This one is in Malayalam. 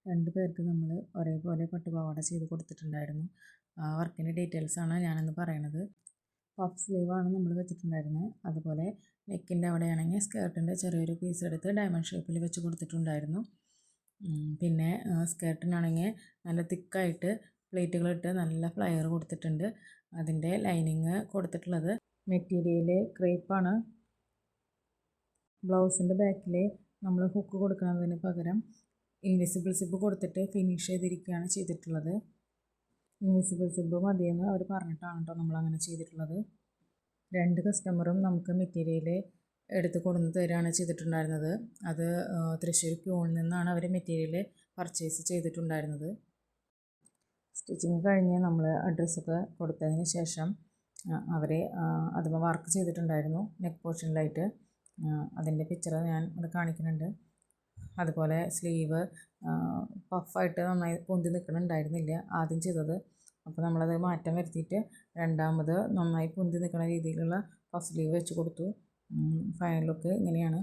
രണ്ട് പേർക്ക് നമ്മൾ ഒരേപോലെ പട്ടുപാവാട ചെയ്ത് കൊടുത്തിട്ടുണ്ടായിരുന്നു. ആ വർക്കിൻ്റെ ഡീറ്റെയിൽസാണ് ഞാനിന്ന് പറയണത്. പഫ് സ്ലീവാണ് നമ്മൾ വെച്ചിട്ടുണ്ടായിരുന്നത്. അതുപോലെ നെക്കിൻ്റെ അവിടെയാണെങ്കിൽ സ്കേർട്ടിൻ്റെ ചെറിയൊരു പീസ് എടുത്ത് ഡയമണ്ട് ഷേപ്പിൽ വെച്ച് കൊടുത്തിട്ടുണ്ടായിരുന്നു. പിന്നെ സ്കേർട്ടിനാണെങ്കിൽ നല്ല തിക്കായിട്ട് പ്ലേറ്റുകളിട്ട് നല്ല ഫ്ലയർ കൊടുത്തിട്ടുണ്ട്. അതിൻ്റെ ലൈനിങ് കൊടുത്തിട്ടുള്ളത് മെറ്റീരിയൽ ക്രേപ്പാണ്. ബ്ലൗസിൻ്റെ ബാക്കിൽ നമ്മൾ ഹുക്ക് കൊടുക്കുന്നതിന് പകരം ഇൻവിസിബിൾ സിബ് കൊടുത്തിട്ട് ഫിനിഷ് ചെയ്തിരിക്കുകയാണ് ചെയ്തിട്ടുള്ളത്. ഇൻവിസിബിൾ സിബ് മതിയെന്ന് അവർ പറഞ്ഞിട്ടാണ് കേട്ടോ നമ്മളങ്ങനെ ചെയ്തിട്ടുള്ളത്. രണ്ട് കസ്റ്റമറും നമുക്ക് മെറ്റീരിയൽ എടുത്ത് കൊണ്ടുവന്ന് തരികയാണ് ചെയ്തിട്ടുണ്ടായിരുന്നത്. അത് തൃശ്ശൂർ പ്യൂണിൽ നിന്നാണ് അവർ മെറ്റീരിയൽ പർച്ചേസ് ചെയ്തിട്ടുണ്ടായിരുന്നത്. സ്റ്റിച്ചിങ് കഴിഞ്ഞ് നമ്മൾ അഡ്രസ്സൊക്കെ കൊടുത്തതിന് ശേഷം അവർ അതുമ്പോൾ വർക്ക് ചെയ്തിട്ടുണ്ടായിരുന്നു നെക്ക് പോർഷനിലായിട്ട്. അതിൻ്റെ പിക്ചർ ഞാൻ ഇവിടെ കാണിക്കുന്നുണ്ട്. അതുപോലെ സ്ലീവ് പഫായിട്ട് നന്നായി പൊന്തി നിൽക്കണുണ്ടായിരുന്നില്ല ആദ്യം ചെയ്തത്. അപ്പോൾ നമ്മളത് മാറ്റം വരുത്തിയിട്ട് രണ്ടാമത് നന്നായി പൊന്തി നിൽക്കുന്ന രീതിയിലുള്ള പഫ് സ്ലീവ് വെച്ച് കൊടുത്തു. ഫൈനൽ ലുക്ക് ഇങ്ങനെയാണ്.